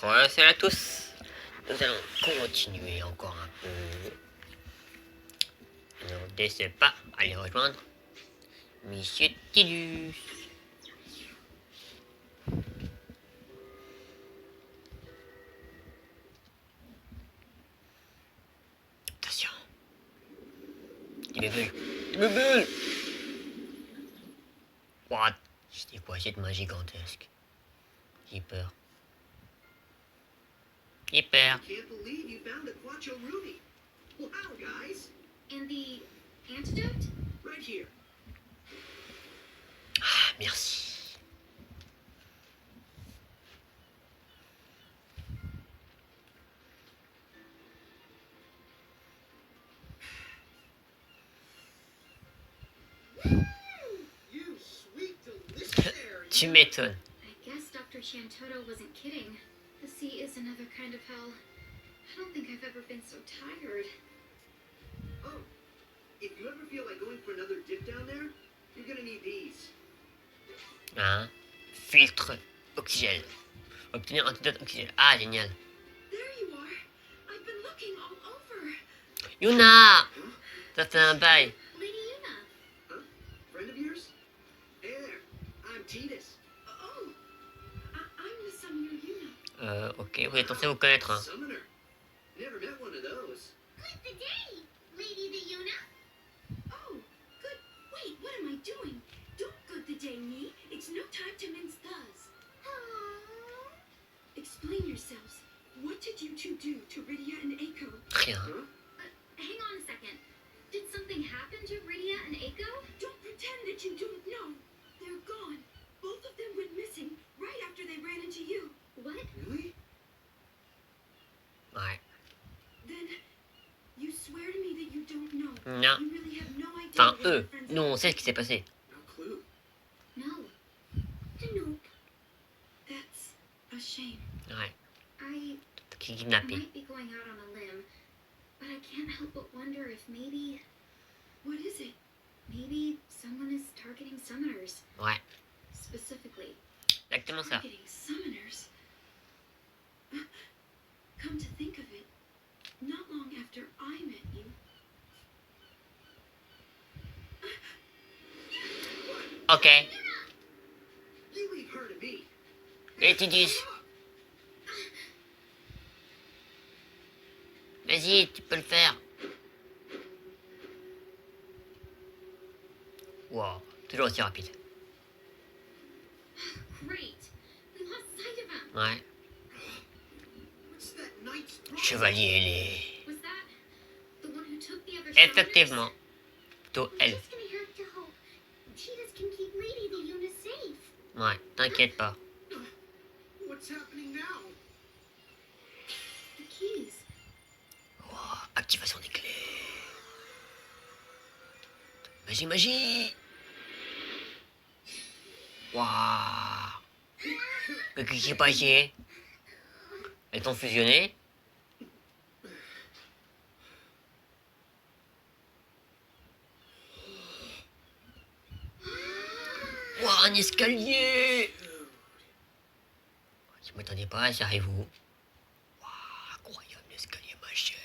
Salut à tous. Nous allons continuer encore un peu. Ne décez pas à aller rejoindre Monsieur Tidus. Attention. Des bulles. Des bulles. What? C'était quoi cette main gigantesque? J'ai peur. J'ai peur. Can't believe you found the Quattro Ruby. Wow, guys. And the antidote? Right here. Ah, merci. You sweet, delicious air. Tu m'étonnes. I guess Dr. Shantoto wasn't kidding. The sea is another kind of hell. I don't think I've ever been so tired. Oh, if you ever feel like going for another dip down there, you're gonna need these. Hein? Filtre oxygène. Obtenir antidote oxygène. Ah, génial. There you are. I've been looking all over. Yuna! Ça fait un bail. Lady Yuna. Huh? Friend of yours? Hey there, I'm Titus. Oh, I'm the summoner Yuna. Ok, vous êtes censé vous connaître, hein. Summoner. Never met one of those. Good the day, Lady the Yuna. Oh, good. Wait, what am I doing? Don't good the day me. It's no time to mince thus. Explain yourselves. What did you two do to Rydia and Eiko? Rien. Huh? Hang on a second. Did something happen to Rydia and Eiko? Don't pretend that you don't know. They're gone. Both of them went missing right after they ran into you. What? Really? Ouais. Then you swear to me that you don't know. Non. You really have no idea. Enfin, that your eux. friends- Nous, on sait ce qui s'est passé. No clue. No. Nope. That's a shame. Ouais. I Qui est kidnappé. might be going out on a limb, but I can't help but wonder if maybe... What is it? Maybe someone is targeting summoners. Ouais. Specifically, Exactement ça. targeting summoners. Come to think of it, not long after I met you, Ok. You leave her to me. Et Tidus. Vas-y, tu peux le faire. Wow, toujours aussi rapide. great. We lost sight of him. Ouais. What's that knight's problem? Chevalier ailé. Was that the one who took the other Effectivement. Plutôt summoners? elle. We're just gonna have to hope Cheetahs can keep Lady the Yuna safe. Ouais, t'inquiète pas. What's happening now? The keys. Wow, activation des clés. Magie, magie. Waouh. Mais qu'est-ce qui s'est passé? Elles ont fusionné. Waouh, un escalier. Je m'attendais pas à ça, et vous? Waouh, incroyable escalier magique.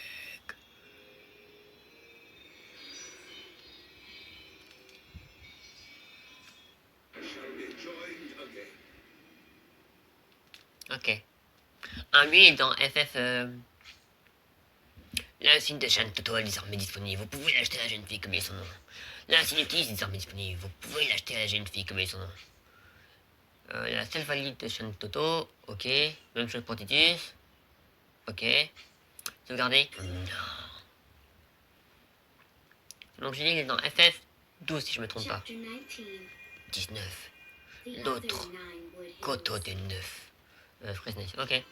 Ok. Un lui est dans FF. L'insigne de Shantoto est désormais disponible. Vous pouvez l'acheter à la jeune fille comme il est son nom. L'insigne de Tis est désormais disponible. Vous pouvez l'acheter à la jeune fille comme il est son nom. La seule valide de Shantoto. Ok. Même chose pour Titus. Ok. Sauvegarder. Non. Donc j'ai dit qu'il est dans FF 12 si je me trompe pas. Chapter 19. 19. The L'autre. other 9 wood hills. Koto de 9. Fresnay. Ok.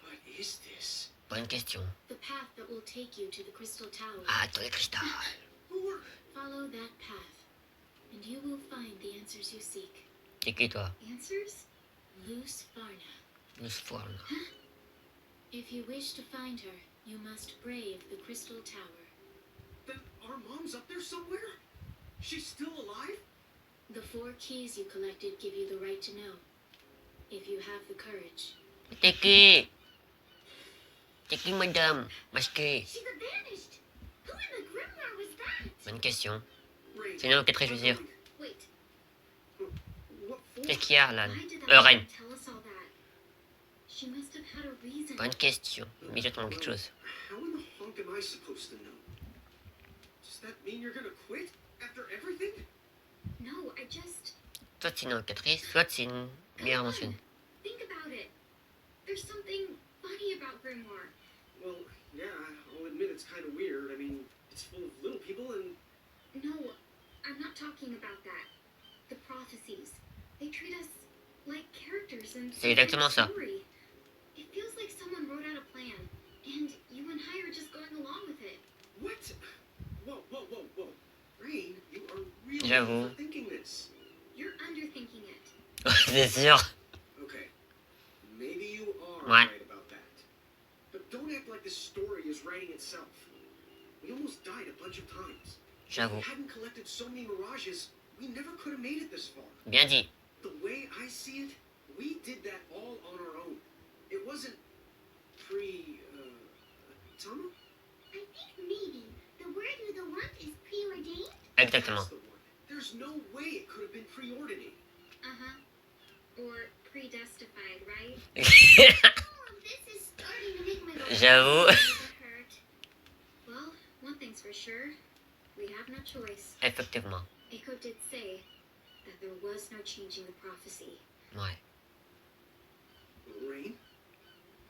What is this? Bonne question. The path that will take you to the Crystal Tower. Ah, toi les cristal. Who are... Follow that path, and you will find the answers you seek. C'est qui toi? Answers? Luce Farna. Le Sforn. If you wish to find her, you must brave the Crystal Tower. Then our mom's up there somewhere? She's still alive? The 4 keys you collected give you the right to know. If you have the courage. C'est qui, madame? Masquée. She's vanished. Who in the grimoire was that? Bonne question. Rain, C'est une enquêtrice, je veux dire. Wait, what for? Qu'est-ce qu'il y a, Arlan? why did that Reine. woman tell us all that? She must have had a reason. Bonne question. Mais j'attends quelque chose. How in the funk am I supposed to know? Does that mean you're gonna quit after everything? No, I just Soit c'est une enquêtrice, soit c'est une meilleure mentionne. think about it. There's something funny about Grimoire. Well, yeah, I'll admit it's kind of weird. I mean, it's full of little people and... No, I'm not talking about that. The prophecies. They treat us like characters in C'est exactement ça. story. It feels like someone wrote out a plan, and you and I are just going along with it. What? Whoa. Rain, you are really J'avoue. overthinking this. You're underthinking it. C'est sûr. Okay, maybe you are Ouais. right about that. But don't act like this story is writing itself. We almost died a bunch of times. If J'avoue. we hadn't collected so many mirages, we never could have made it this far. Bien dit. The way I see it, we did that all on our own. It wasn't Tama? I think maybe the word you the want is preordained? Exactement. That's the one. There's no way it could have been preordinated. Uh-huh. Or predestified, right? J'avoue. Oh, this is starting to make my hurt. Well, one thing's for sure. We have no choice. Effectivement. Eiko did say that there was no changing the prophecy. Ouais. Rain?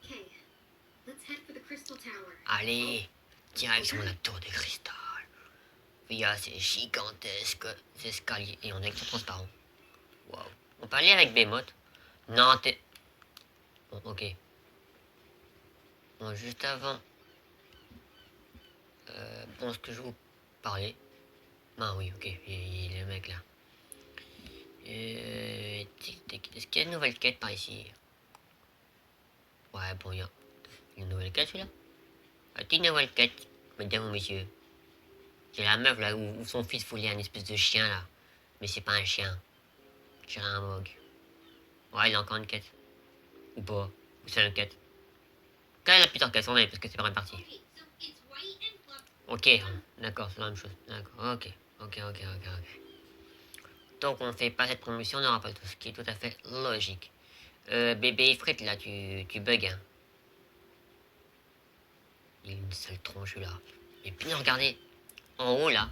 Okay, let's head for the Crystal Tower. Allez, direction la tour de cristal. Via ces gigantesques escaliers et en écran transparent. Waouh. On peut aller avec Behemoth. Non, t'es... Bon, ok. Bon, juste avant... bon, ce que je vous parlais... Ah oui, ok, il est le mec là. Est-ce qu'il y a une nouvelle quête par ici? Ouais, bon, il y a une nouvelle quête celui-là. Une nouvelle quête, mesdames ou messieurs. C'est la meuf là où son fils foulait un espèce de chien là. Mais c'est pas un chien. C'est un mog. Ouais, il a encore une quête. Ou pas. Ou c'est une quête. Quelle est la putain quête? On est parce que c'est pas une partie. Okay, so it's white and fluffy. Ok, d'accord, c'est la même chose. D'accord, ok. Donc on fait pas cette promotion, on n'aura pas tout, ce qui est tout à fait logique. Bébé Frites là, tu bugs hein. Il a une sale tronche là. Et puis regardez, en haut là,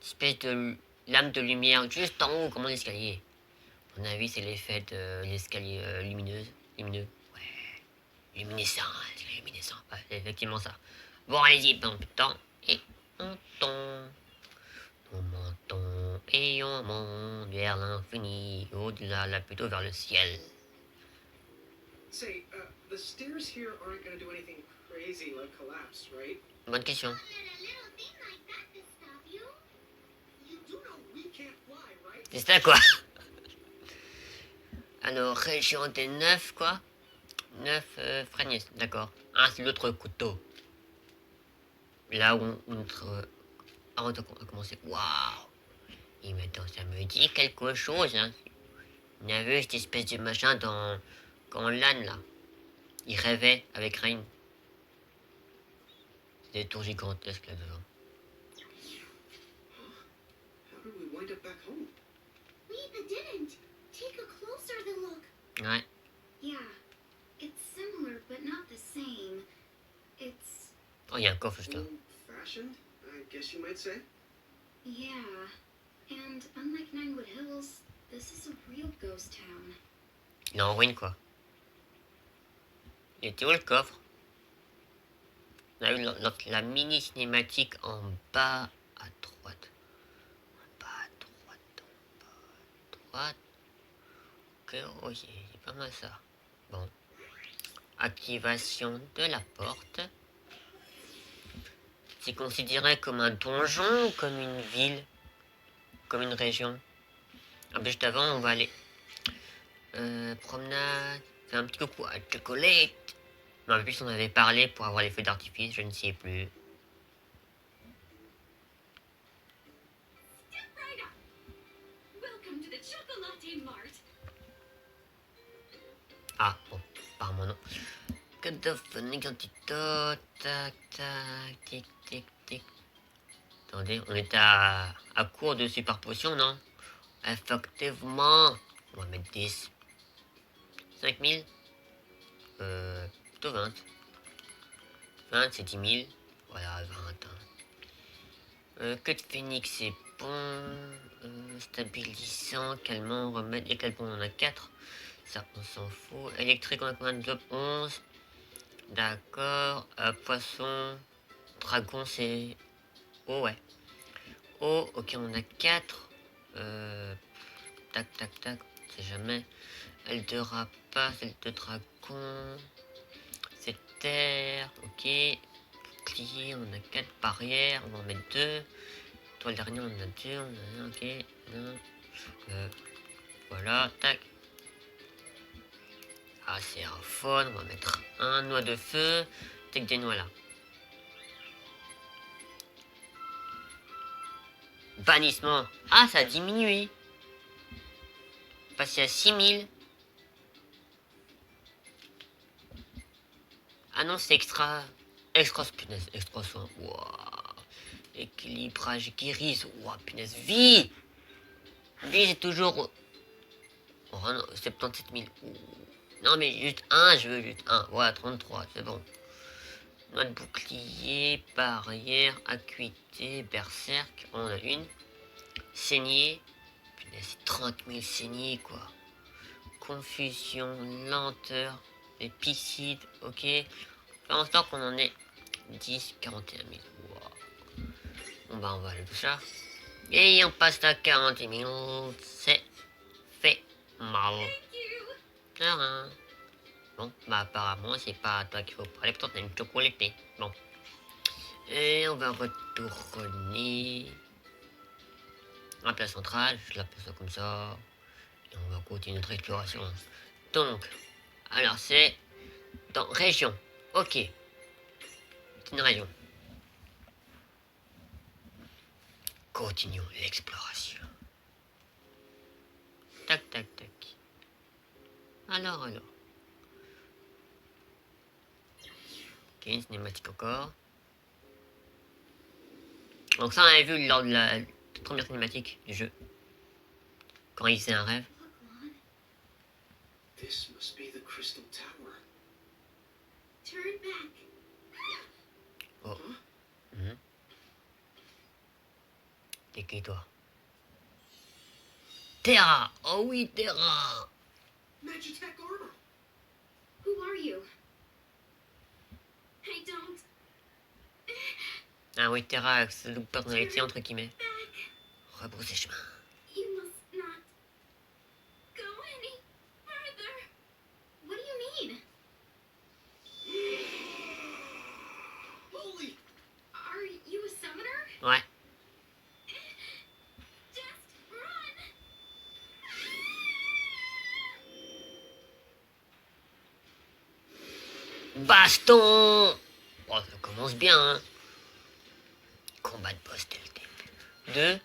une espèce de lame de lumière juste en haut comme un escalier. À mon avis c'est l'effet de l'escalier lumineux. Ouais, luminescent, ouais, c'est effectivement ça. Bon allez-y, pas plus de temps, et on tombe. On monte et on monte vers l'infini, au-delà, là plutôt vers le ciel. Say, the stairs here aren't gonna do anything crazy like collapse, right? Bonne question. Don't let a little thing like that to stop you. You do know we can't fly, right? C'est ça quoi. Alors, région des 9 quoi. 9 Fragnes, d'accord. Ah, c'est l'autre couteau. Là où notre... avant de commencer. Waouh. Et maintenant, ça me dit quelque chose, hein. On a vu cette espèce de machin dans... Quand l'âne, là. Il rêvait avec Rain. C'est des tours gigantesques, là-dedans. How did we wind up back home? We didn't. Take a closer look. Ouais. Yeah, it's similar but not the same. It's... Oh, il y a un coffre, juste là. Old-fashioned, I guess you might say. yeah. And unlike Ninewood Hills, this is a real ghost town. Il est en ruine, quoi. Il était où le coffre? On a eu la mini cinématique en bas à droite. En bas à droite. Ok, oh, c'est pas mal ça. Bon. Activation de la porte. C'est considéré comme un donjon ou comme une ville? Comme une région? Ah, ben juste avant, on va aller... promenade... Faire un petit coucou à Chocolate. Non, en plus on avait parlé pour avoir les feux d'artifice, je ne sais plus. Step right up. Welcome to the Chocolate Mart. Ah, bon, apparemment non. Code of antidote. Tac, tac, tic, tic, tic. Attendez, on est à court de super potion, non? Effectivement. On va mettre 10. 5000. Plutôt 20. 20, c'est 10 000. Voilà, 20. Que de phénix, c'est bon. Stabilisant, calmant, remède et calmant, on en a 4. Ça, on s'en fout. Électrique, on a combien de job? 11. D'accord. Poisson. Dragon, c'est... Oh, ouais. Oh, ok, on a 4. Tac, tac, tac. C'est jamais. Elle de rapace, elle de dragon. C'est terre. Ok. Bouclier, on a 4 barrières. On va en mettre 2. Toi, le dernier, on en a 2. On a un, ok. Voilà, tac. Ah, c'est un faune. On va mettre un noix de feu. Tac, des noix là. Bannissement. Ah, ça a diminué. Passé à 6000. Ah non, c'est extra. Extra, punaise, extra soin. Wow. Équilibrage, guérisse. Wow, punaise, vie. Vie, c'est toujours. Oh non, 77 000. Ouh. Non, mais juste un, je veux juste un. Voilà, 33, c'est bon. Noix de bouclier, barrière, acuité, berserk. On en a une. Saignée. Punaise, c'est 30 000 saignées, quoi. Confusion, lenteur, épicide, ok. Faire en sorte qu'on en ait 10, 41 000. Wow. Bon bah on va aller tout ça. Et on passe à 40 000. C'est fait mal. De rien. Bon, bah apparemment c'est pas à toi qu'il faut parler, pourtant t'as une chocolatée. Bon. Et on va retourner à la place centrale, je l'appelle ça comme ça. Et on va continuer notre exploration. Donc, alors c'est dans région. Ok. C'est une région. Continuons l'exploration. Tac, tac, tac. Alors. Ok, une cinématique encore. Donc ça, on avait vu lors de la première cinématique du jeu. Quand il faisait un rêve. This must be the Crystal Tower. Turn back. Oh. T'es qui, toi? Terra. Oh oui, Terra. Magitech armor. Who are you? I don't. Ah oui, Terra avec sa double personnalité entre guillemets. Back. Rebrousser chemin. You must not go any further. What do you mean? Holy! Are you a summoner? Ouais. Just run! Baston. Oh, ça commence bien, hein. Combat de boss dès le début. 2.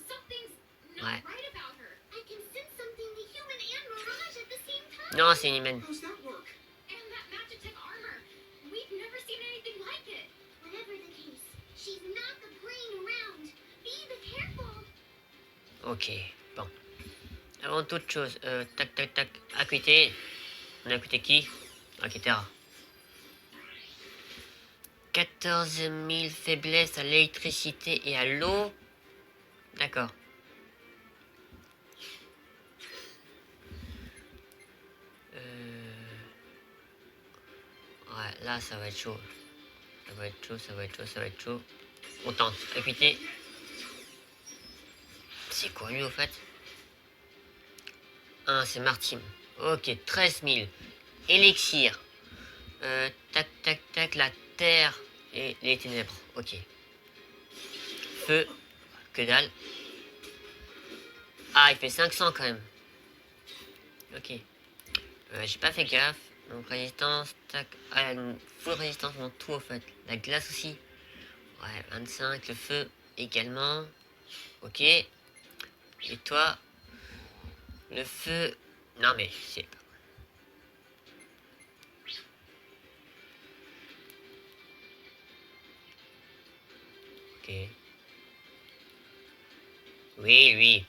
Something's not Ouais. right about her. I can sense something the human and Mirage at the same time. Non, c'est une humaine. How's that work? And that Magitech armor. We've never seen anything like it. Whatever the case, she's not the playing around. Be careful. Ok, bon. Avant toute chose, tac, tac, tac. Acuité. On a acuité qui? Ok, Terra. 14 000 faiblesse à l'électricité et à l'eau. D'accord. Ouais, là, ça va être chaud. Ça va être chaud. On tente. Acuité. C'est quoi lui au fait? Ah, c'est Martim. Ok, 13 000. Élixir. Tac, tac, tac. La terre et les ténèbres. Ok. Feu. Que dalle. Ah, il fait 500 quand même. Ok. J'ai pas fait gaffe. Donc résistance, tac. Ah, une full résistance dans tout en fait. La glace aussi. Ouais, 25. Le feu également. Ok. Et toi? Le feu. Non mais c'est. Ok. Oui, oui.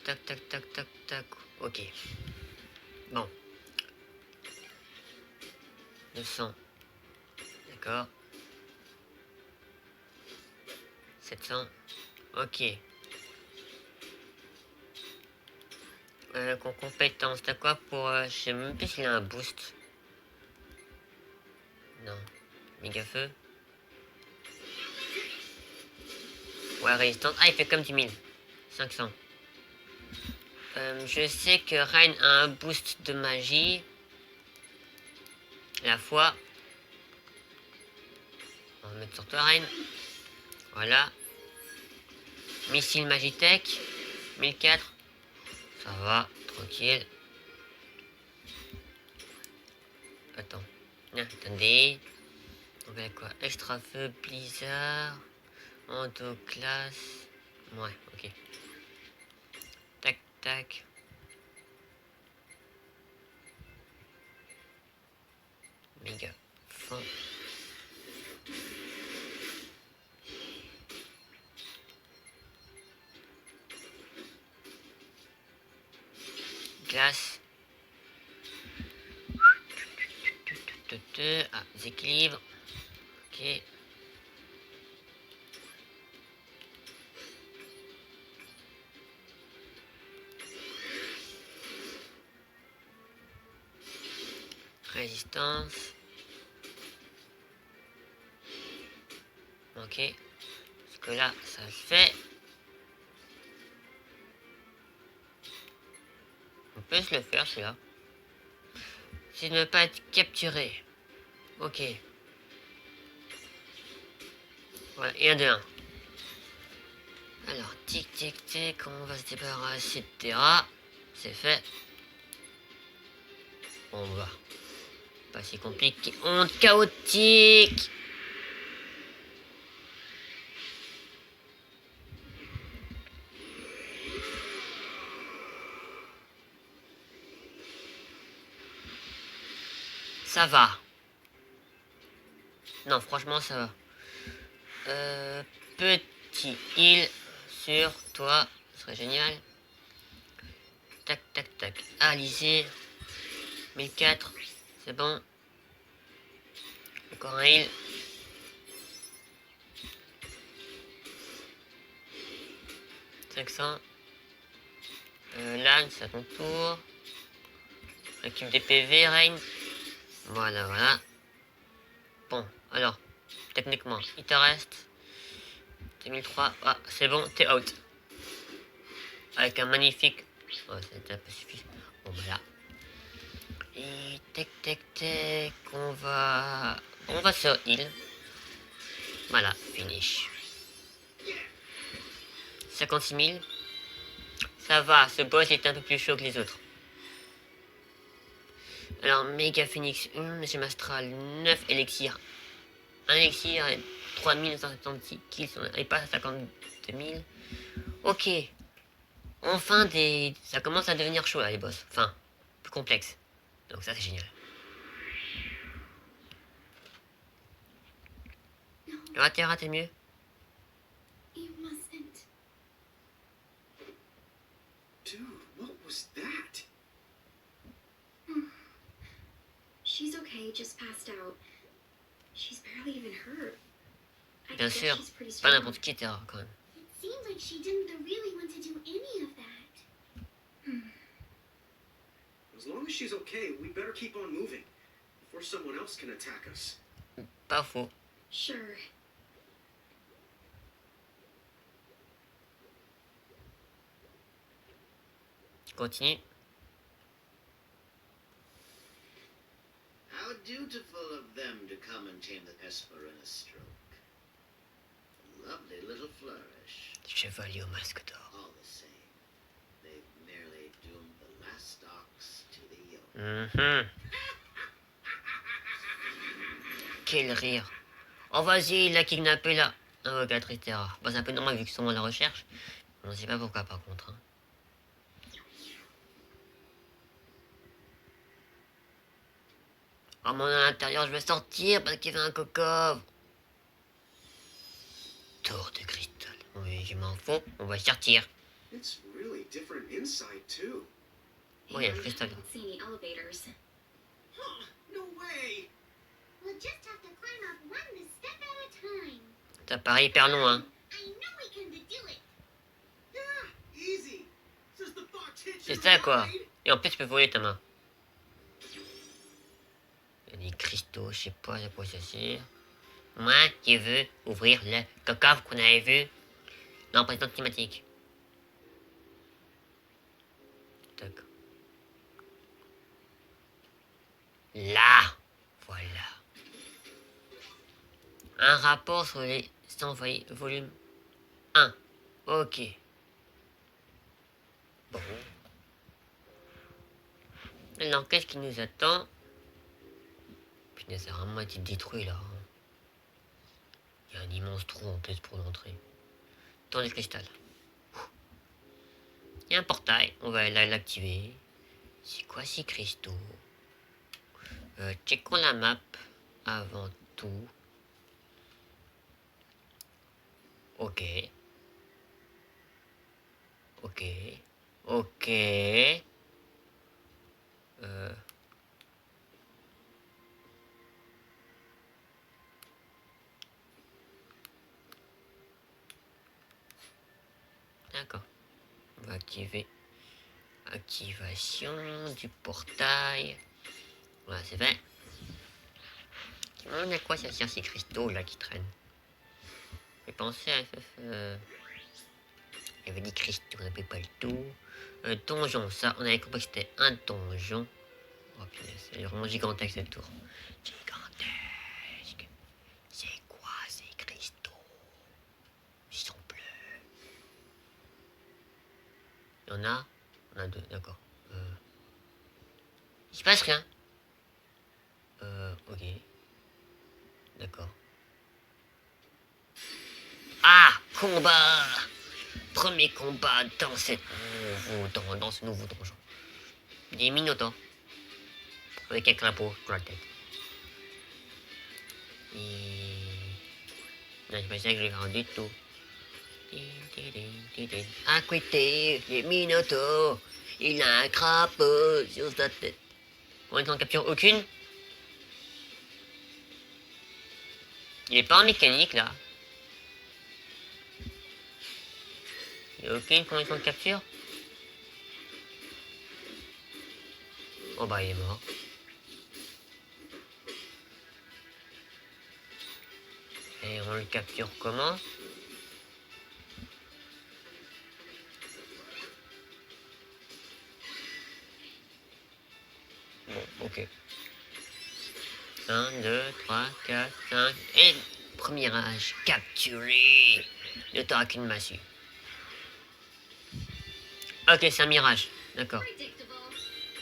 Tac, tac, tac, tac, tac. Ok. Bon. 900. D'accord. 700. Ok. Compétence. T'as quoi pour... je sais même plus s'il a un boost. Non. Méga feu. Ouais, résistance. Ah, il fait comme 10 000. 500. Je sais que Rain a un boost de magie. La fois. On va mettre sur toi, Rain. Voilà. Missile Magitech. 1004. Ça va, tranquille. Attends. Attendez. On va quoi? Extra feu, blizzard. Endo classe. Ouais, ok. Tac, tac. Méga. Fin. Glace. Ah, déséquilibre. Ok. Résistance. Ok. Parce que là, ça le fait. On peut se le faire, celui-là. C'est de ne pas être capturé. Ok. Voilà, et un de 1. Alors, tic, tic, tic, on va se débarrasser de Terra. C'est fait. On va. Pas si compliqué. Onde chaotique. Ça va. Non, franchement, ça va. Petit heal sur toi. Ce serait génial. Tac, tac, tac. Alizé. 1004. C'est bon. Encore un heal. Lan, c'est à ton tour. Récup des PV, Rain. Voilà, voilà. Bon, alors, techniquement, il te reste 2003. Ah, c'est bon, t'es out. Avec un magnifique... Oh, c'est déjà pas suffisant. Bon, voilà. Et tac, tac, tac, on va sur heal. Voilà, finish. 56 000. Ça va, ce boss est un peu plus chaud que les autres. Alors, Mega Phoenix 1, Gemme Astral 9 élixirs. 1 élixir et 3976 kills et pas 52 000. Ok. Enfin, ça commence à devenir chaud là, les boss. Enfin, plus complexe. Donc ça, c'est génial. Terra, t'es mieux? You mustn't. Dude, what was that? She's okay, just passed out. She's barely even hurt. I Bien guess sûr. she's pretty Pas strong. n'importe qui, Terra, quand même. It seemed like she didn't really want to do any of that. As long as she's okay, we better keep on moving before someone else can attack us. Pas faux. Sure. Continue. How dutiful of them to come and tame the Esper in a stroke. A lovely little flourish. Chevalier au masque d'or. All the same, they've merely doomed the last ox to the yoke. Quel rire. Oh, vas-y, il a kidnappé là. Invocatrice Terra. Bah, c'est un peu normal vu qu'ils sont à la recherche. On ne sait pas pourquoi, par contre. Hein. Oh, mon à l'intérieur, je vais sortir parce qu'il y avait un cocob. tour de cristal. Oui, je m'en fous, on va sortir. It's really different inside, too. Oh, il y a le cristal. I don't see any elevators. Huh, no way! We'll just have to climb up one step at a time. Ça paraît hyper long, hein. I know we can do it. Yeah, easy. Says the fox hitch C'est in ça, the quoi. ride. Et en plus, tu peux voler ta main. Il y a des cristaux, je sais pas à quoi ça sert. Moi, je veux ouvrir le coffre qu'on avait vu dans la précédente thématique. Tac. Là, voilà. Un rapport sur les 100 volume 1. Ok. Bon. Alors, qu'est-ce qui nous attend? Punaise, ça a vraiment été détruit là. Hein. Il y a un immense trou en plus pour l'entrée. Dans le cristal. Il y a un portail, on va l'activer. C'est quoi ces cristaux? Checkons la map avant tout. Ok. Ok. Ok. D'accord. On va activer. Activation du portail. Voilà, c'est fait. On a quoi ça sert ces cristaux là qui traînent? J'ai pensé à il y avait des cristaux, on n'avait pas le tout. Donjon, ça, on avait compris que c'était un donjon. Oh punaise, c'est vraiment gigantesque cette tour. Gigantesque. C'est quoi ces cristaux? Ils sont bleus. Il y en a? On a deux, d'accord. Il se passe rien. Ok. D'accord. Ah! Combat! Premier combat dans dans ce nouveau donjon. Des minotaures. Avec un crapaud sur la tête. Et... Non, c'est pas ça que je vais faire du tout. À côté, les minotaures. Il a un crapaud sur sa tête. On est en capture aucune. Il est pas en mécanique là. Il n'y a aucune condition de capture. Oh bah il est mort. Et on le capture comment? Bon, ok. 1, 2, 3, 4, 5, et premier âge capturé. Ne t'auras qu'une massue. Ok, c'est un mirage, d'accord. Predictable.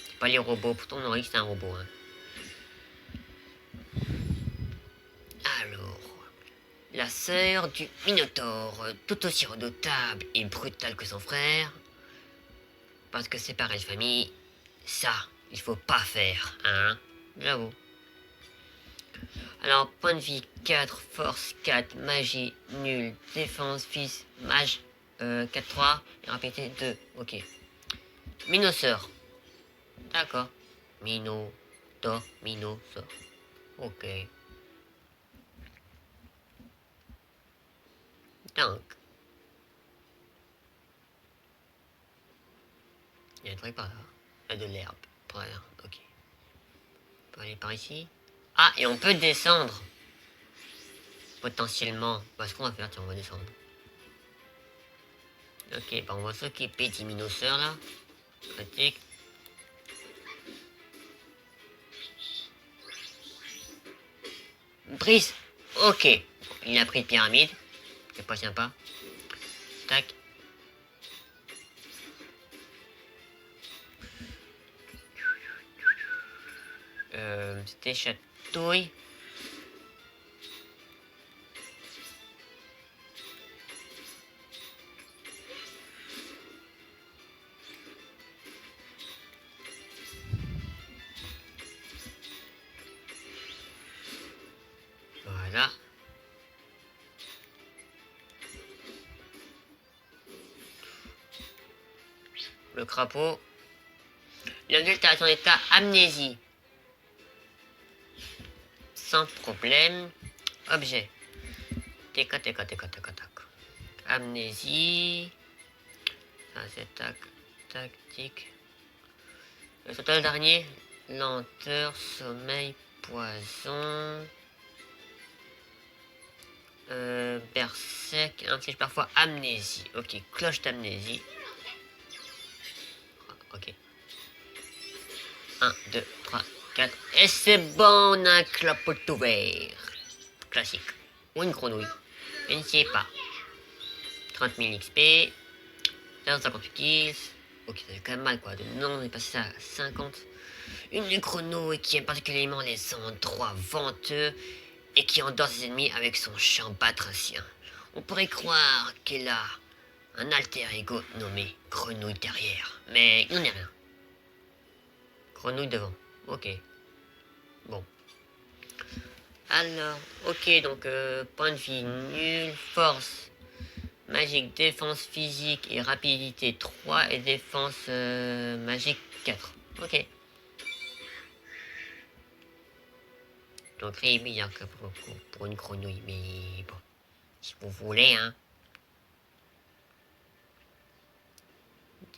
C'est pas les robots, pourtant on aurait dit que c'était un robot. Hein. Alors, la sœur du Minotaure, tout aussi redoutable et brutale que son frère, parce que c'est pareil famille, ça, il faut pas faire, hein, j'avoue. Alors, point de vie 4, force 4, magie, nul, défense, fils, mage 4-3, et rapidité 2, ok. Minoseur, d'accord. Minotaure, ok. Donc, il y a un truc par là. Il y a de l'herbe. Par là, ok. On peut aller par ici. Ah, et on peut descendre. Potentiellement. Bah, ce qu'on va faire, tiens, on va descendre. Ok, bah on va s'occuper des minoseurs là. Pratique. Prise. Ok. Il a pris de pyramide. C'est pas sympa. Tac. C'était chatouille. Voilà. crapaud. L'altération d'état, amnésie. Sans problème. Objet. Tac. Amnésie. Ça c'est tac, tactique. Le total dernier. Lenteur, sommeil, poison. Berserk, inflige parfois amnésie. Ok, cloche d'amnésie. Ok. 1, 2, 3, 4. Et c'est bon, on a un clapot ouvert. Classique. Ou une grenouille. Je ne sais pas. 30 000 XP. 50 kills. Ok, ça fait quand même mal quoi. Non, on est passé à 50. Une grenouille qui aime particulièrement les endroits venteux et qui endort ses ennemis avec son chant batracien. On pourrait croire qu'elle a un alter ego nommé Grenouille derrière, mais il n'en est rien. Grenouille devant, ok. Bon. Alors, ok, donc point de vie nul, force, magique, défense physique et rapidité 3 et défense magique 4. Ok. Donc il y a que pour une grenouille, mais bon, si vous voulez, hein.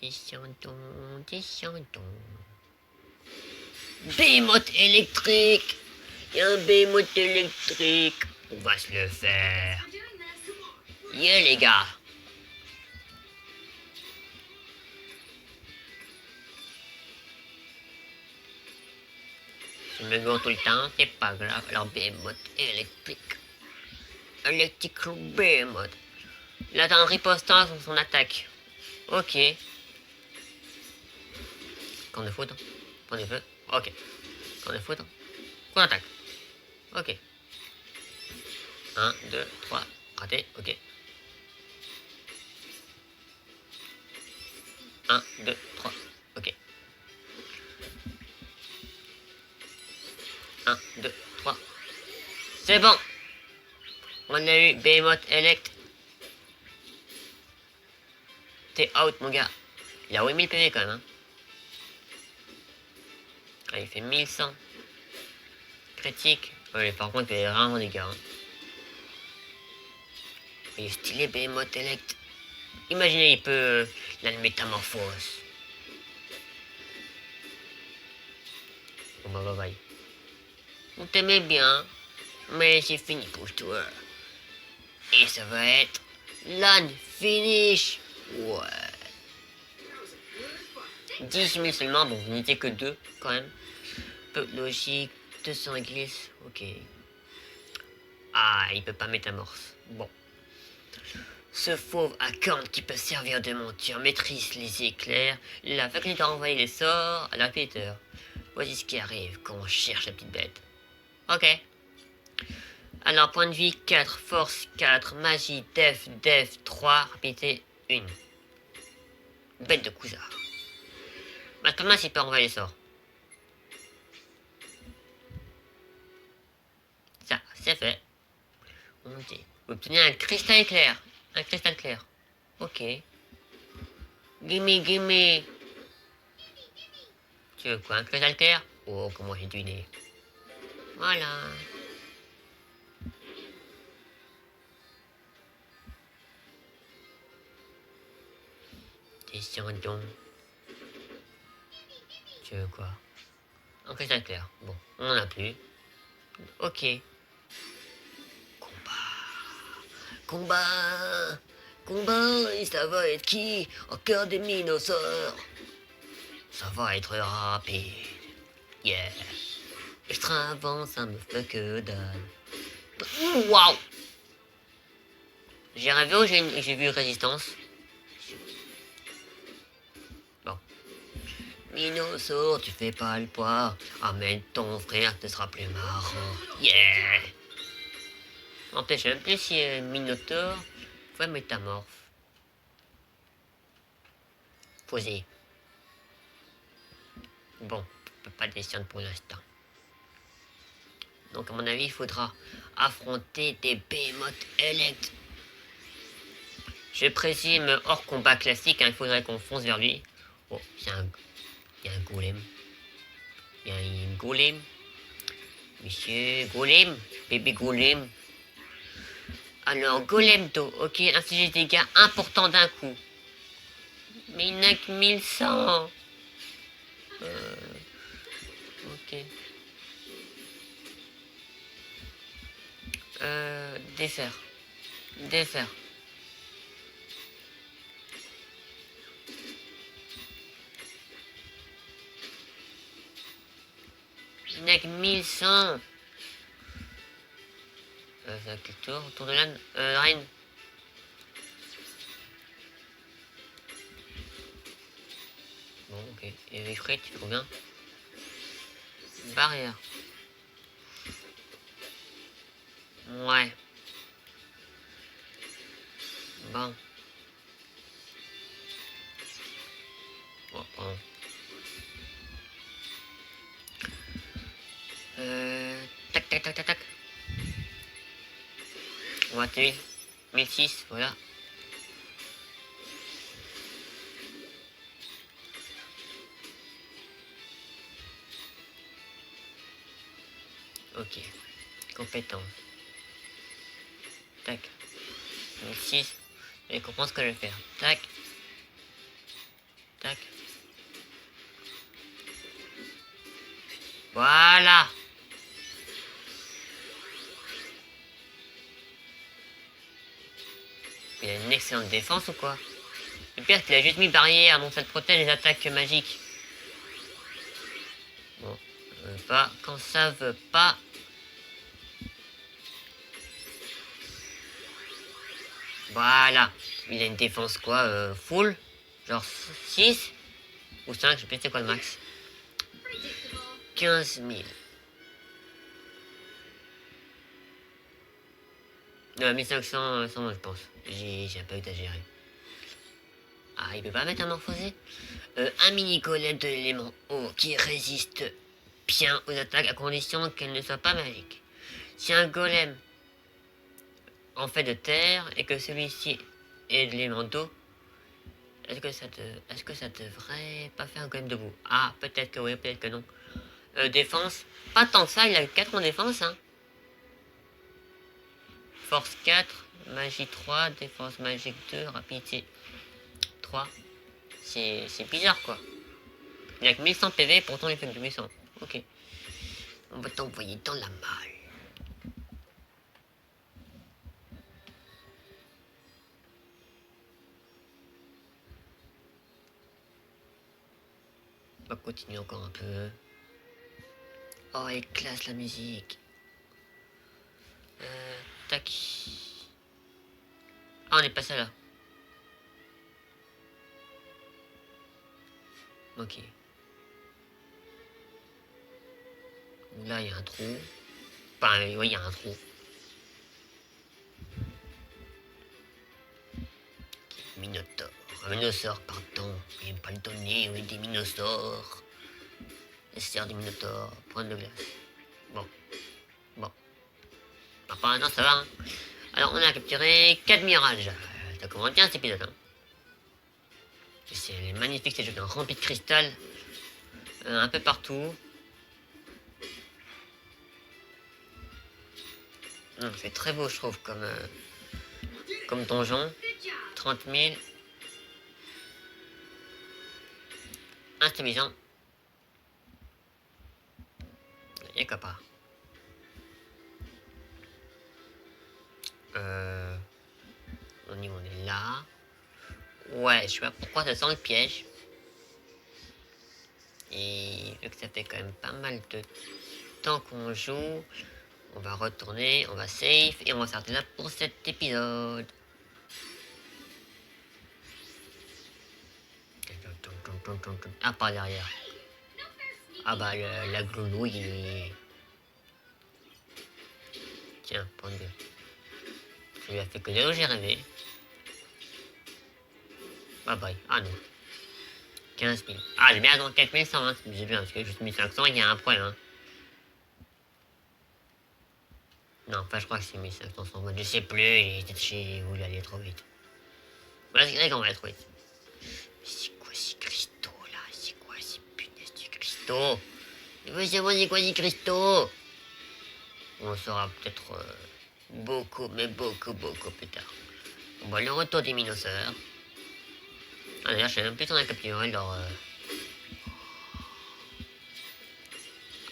Descendons. Behemoth électrique. Il y a un behemoth électrique. On va se le faire. Yeah les gars. Je me gourre tout le temps, c'est pas grave. Alors Behemoth électrique. Electric Behemoth. Il attend en ripostant sur son attaque. Ok. Quand de foudre. Point de feu. Ok. Quand de foudre. Point d'attaque. Ok. 1, 2, 3. Raté. Ok. 1, 2, 3. Ok. 1, 2, 3. C'est bon. On a eu Behemoth Elect. T'es out, mon gars. Il a 8000 PV quand même. Hein. Ah, il fait 1100. Critique. Ouais, par contre, il fait vraiment des gars. Hein. Il est stylé, Behemoth Elect. Imaginez, il peut la métamorphose. Bon, bah, bye. On t'aimait bien, mais c'est fini pour toi. Et ça va être l'unfinish. Ouais. 10 000 seulement, bon, vous n'étiez que 2 quand même. Peu logique, 200 églises, ok. Ah, il peut pas métamorphe. Bon. Ce fauve à cornes qui peut servir de monture maîtrise les éclairs, la faculté d'envoyer les sorts à la Peter. Voici ce qui arrive quand on cherche la petite bête. Ok. Alors, point de vie 4, force 4, magie, def 3, rapidité 1. Bête de cousard. Maintenant, il peut envoyer les sorts. Ça, c'est fait. On dit. Vous obtenez un cristal éclair. Un cristal clair. Ok. Gimme. Tu veux quoi, un cristal clair? Oh, comment j'ai deviné. Voilà. Descendons. Tu veux quoi? Un cristal clair. Bon, on en a plus. Ok. Combat. Et ça va être qui? Encore des minosaures. Ça va être rapide. Yeah. Extra avant, ça me fait que dalle. Waouh. J'ai rêvé ou j'ai vu résistance? Bon. Minosaure, tu fais pas le poids. Amène ton frère, ce sera plus marrant. Yeah. N'empêche, même plus si Minotaure fois métamorphe. Posé. Bon, on peut pas descendre pour l'instant. Donc à mon avis, il faudra affronter des Behemoth Elect. Je présume hors combat classique, hein, il faudrait qu'on fonce vers lui. Oh, il y a un golem. Il y a un golem. Monsieur, golem. Bébé golem. Alors, golem d'eau. Ok, infliger des dégâts importants d'un coup. Mais il n'a que 1100. Ok. Défaire. Défaire. Il n'a que 1100. C'est à quel tour? Tour de l'âne. Reine. Bon, ok. Et Wilfred, tu fais combien? Barrière. Ouais. Bon. Bon, pardon. Tac, tac, tac, tac, tac. On va tuer. 1006, voilà. Ok. Compétence. Tac. 1006. Et comprends ce que je vais faire. Tac. Tac. Voilà. Il a une excellente défense ou quoi? Le pire, c'est qu'il a juste mis barrière, donc ça te protège les attaques magiques. Bon, pas quand ça veut pas. Voilà. Il a une défense quoi? Full? Genre 6 ou 5, je sais plus c'est quoi le max. 15 000. 1500, je pense. J'ai un peu exagéré. Ah, il peut pas métamorphoser. Un mini golem de l'élément eau qui résiste bien aux attaques à condition qu'elle ne soit pas magique. Si un golem en fait de terre et que celui-ci est de l'élément d'eau, est-ce que ça devrait pas faire un golem debout? Ah, peut-être que oui, peut-être que non. Défense, pas tant que ça, il a 4 en défense, hein. Force 4, magie 3, défense magique 2, rapidité 3. C'est bizarre quoi. Il a que 1100 PV, pourtant il fait que 1100. Ok. On va t'envoyer dans la malle. On va continuer encore un peu. Oh, elle est classe la musique. Tac. Ah, on est passé là. Ok. Là, il y a un trou. Enfin, oui, il y a un trou. Minotaure. Un minosaure, pardon. Il n'aime pas le donner, oui, des minosaures. Essayer des minotaures. Prendre de glace. Bon. Bon. Enfin, non, ça va. Hein. Alors, on a capturé 4 mirages. Ça commence bien cet épisode. Hein. C'est magnifique, ces jeux remplis de cristal. Un peu partout. C'est très beau, je trouve, comme donjon. 30 000. Intelligent. Et pas. On est là. Ouais, je sais pas pourquoi ça sent le piège. Et vu que ça fait quand même pas mal de temps qu'on joue, on va retourner, on va save et on va s'arrêter là pour cet épisode. Ah, pas derrière. Ah bah la grenouille il est... Tiens, point de vue. Ça lui a fait que de j'ai rêvé. Bye bye. Ah non. 15 000. Ah, j'ai bien dans 4100, hein. C'est bien, parce que juste 1500, il y a un problème. Hein. Non, enfin, je crois que c'est 1500. Je sais plus, j'ai voulu aller trop vite. Voilà, c'est vrai qu'on va aller trop vite. C'est quoi ces cristaux cristaux. Vous savez quoi des cristaux? On le saura peut-être beaucoup, mais beaucoup plus tard. Bon, le retour des Minosaures. Ah d'ailleurs, je sais même plus si on a capturé leur...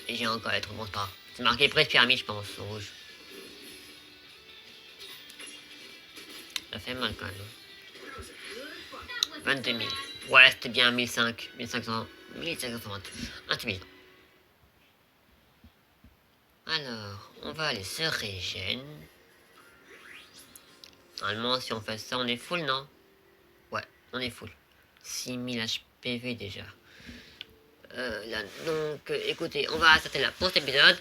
Et j'ai encore être bon, c'est pas grave. C'est marqué presse pyramide, je pense, en rouge. Ça fait mal quand même. That wasn't 22 so 000. bad. Ouais, c'était bien 1500, 1500, 1520. Un mille. Alors, on va aller se régène. Normalement, si on fait ça, on est full, non? Ouais, on est full. 6000 HPV déjà. Là, donc, écoutez, on va s'arrêter là pour cet épisode.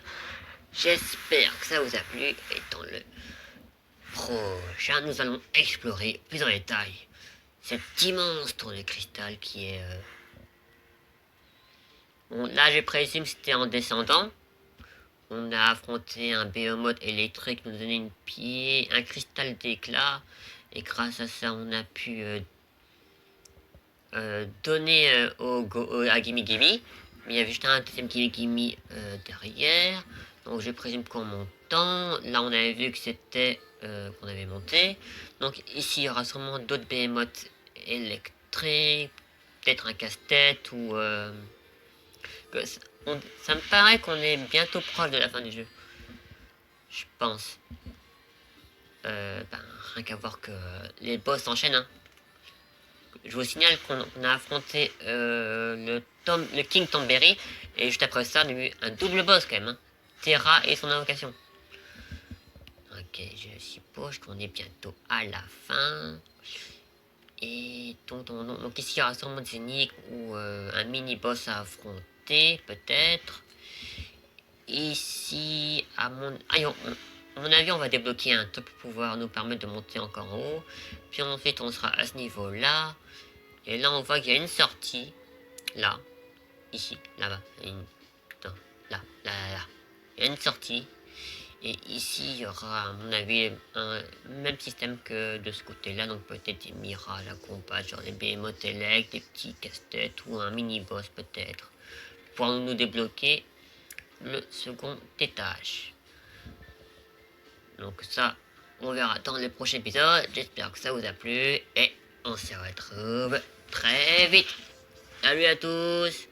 J'espère que ça vous a plu. Et dans le prochain, nous allons explorer plus en détail cet immense tour de cristal qui est... Bon, là, je présume que c'était en descendant. On a affronté un Behemoth électrique, nous donner une pied, un cristal d'éclat. Et grâce à ça, on a pu donner à Gimme Gimme. Mais il y avait juste un deuxième Gimme Gimme derrière. Donc je présume qu'en montant, là on avait vu que c'était qu'on avait monté. Donc ici il y aura sûrement d'autres Behemoths électriques, peut-être un casse-tête ou... ça me paraît qu'on est bientôt proche de la fin du jeu. Je pense. Rien qu'à voir que les boss s'enchaînent. Hein. Je vous signale qu'on a affronté le King Tomberry. Et juste après ça, on a eu un double boss quand même. Hein. Terra et son invocation. Ok, je suppose qu'on est bientôt à la fin. Et donc ici, il y aura sûrement des énigmes ou un mini-boss à affronter, peut-être. Ici, à mon avis, on va débloquer un top pour pouvoir nous permettre de monter encore en haut. Puis ensuite, on sera à ce niveau-là. Et là, on voit qu'il y a une sortie. Là. Ici. Là-bas. Non. Là. Il y a une sortie. Et ici, il y aura, à mon avis, un même système que de ce côté-là. Donc peut-être des mirages à combat, genre des Behemoth Elect, des petits casse-têtes ou un mini-boss peut-être. Pour nous débloquer le second étage. Donc ça, on verra dans les prochains épisodes. J'espère que ça vous a plu. Et on se retrouve très vite. Salut à tous!